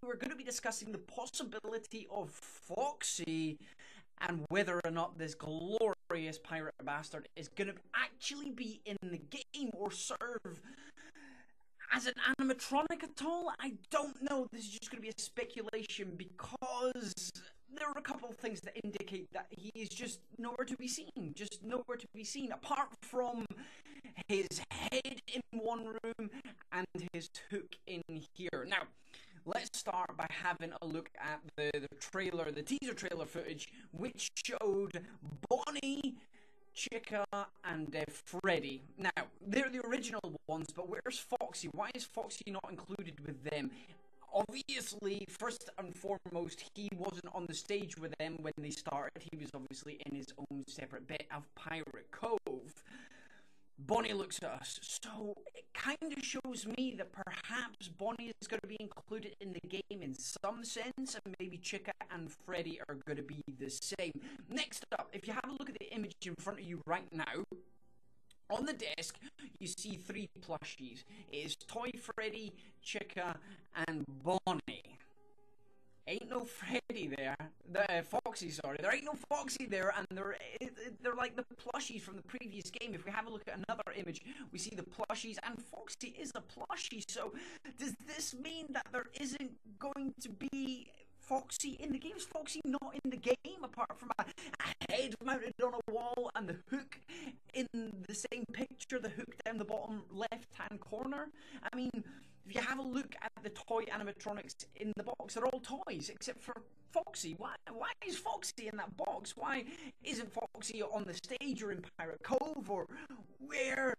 we're going to be discussing the possibility of Foxy and whether or not this glorious pirate bastard is going to actually be in the game or serve as an animatronic at all. I don't know. This is just going to be a speculation because there are a couple of things that indicate that he is just nowhere to be seen. Just nowhere to be seen, apart from his head in one room and his hook in here. Now, let's start by having a look at the trailer, the teaser trailer footage, which showed Bonnie, Chica, and Freddy. Now, they're the original ones, but where's Foxy? Why is Foxy not included with them? Obviously, first and foremost, he wasn't on the stage with them when they started. He was obviously in his own separate bit of Pirate Cove. Bonnie looks at us, so it kind of shows me that perhaps Bonnie is going to be included in the game in some sense, and maybe Chica and Freddy are going to be the same. Next up, if you have a look at the image in front of you right now, on the desk, you see 3 plushies. It is Toy Freddy, Chica, and Bonnie. Ain't no Freddy there. Foxy, sorry. There ain't no Foxy there, and they're like the plushies from the previous game. If we have a look at another image, we see the plushies, and Foxy is a plushie. So, does this mean that there isn't going to be Foxy in the game? Is Foxy not in the game, apart from a head mounted on a wall and the hook in the same picture, the hook down the bottom left-hand corner? I mean, if you have a look at the toy animatronics in the box, they're all toys, except for Foxy. Why is Foxy in that box? Why isn't Foxy on the stage or in Pirate Cove? Or where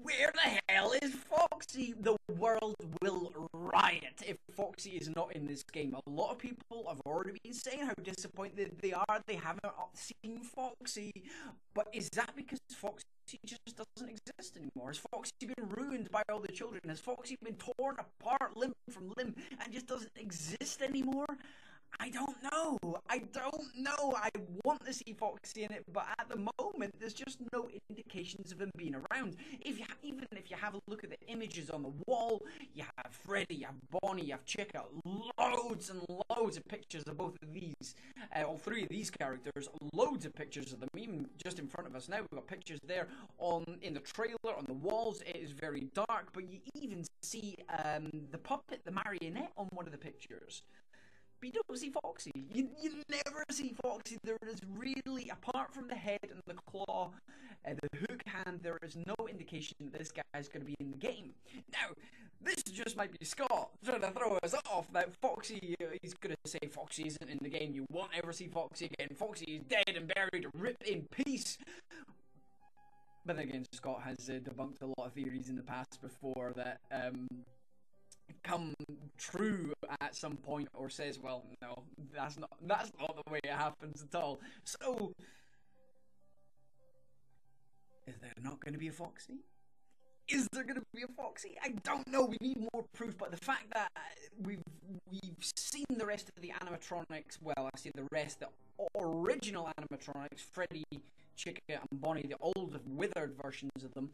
the hell is Foxy? The world will riot if Foxy is not in this game. A lot of people have already been saying how disappointed they are they haven't seen Foxy. But is that because Foxy just doesn't exist anymore? Has Foxy been ruined by all the children? Has Foxy been torn apart limb from limb and just doesn't exist anymore? I don't know. I want to see Foxy in it, but at the moment, there's just no indications of him being around. Even if you have a look at the images on the wall, you have Freddy, you have Bonnie, you have Chica, loads and loads of pictures of both of these, all 3 of these characters, loads of pictures of them, even just in front of us now. We've got pictures there in the trailer, on the walls. It is very dark, but you even see the puppet, the marionette, on one of the pictures. But you don't see Foxy. You never see Foxy. There is really, apart from the head and the claw and the hook hand, there is no indication that this guy is going to be in the game. Now, this just might be Scott trying to throw us off that Foxy, he's going to say Foxy isn't in the game. You won't ever see Foxy again. Foxy is dead and buried, ripped in peace. But then again, Scott has debunked a lot of theories in the past before that come true at some point, or says, well, no, that's not the way it happens at all. So, is there not going to be a Foxy? Is there going to be a Foxy? I don't know. We need more proof. But the fact that we've seen the rest of the animatronics, well, I say the rest, the original animatronics, Freddy, Chica, and Bonnie, the old withered versions of them.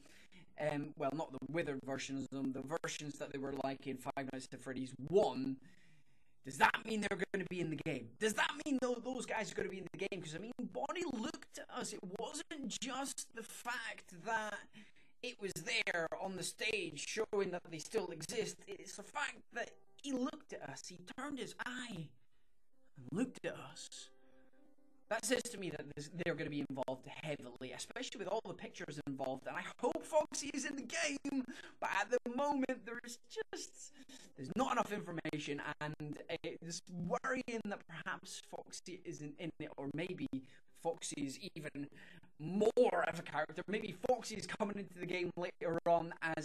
Well, not the withered versions of them, the versions that they were like in Five Nights at Freddy's 1. Does that mean they're going to be in the game? Does that mean those guys are going to be in the game? Because, I mean, Bonnie looked at us. It wasn't just the fact that it was there on the stage showing that they still exist. It's the fact that he looked at us. He turned his eye and looked at us. That says to me that they're going to be involved heavily, especially with all the pictures involved. And I hope Foxy is in the game, but at the moment there's not enough information, and it's worrying that perhaps Foxy isn't in it, or maybe Foxy is even more of a character. Maybe Foxy is coming into the game later on as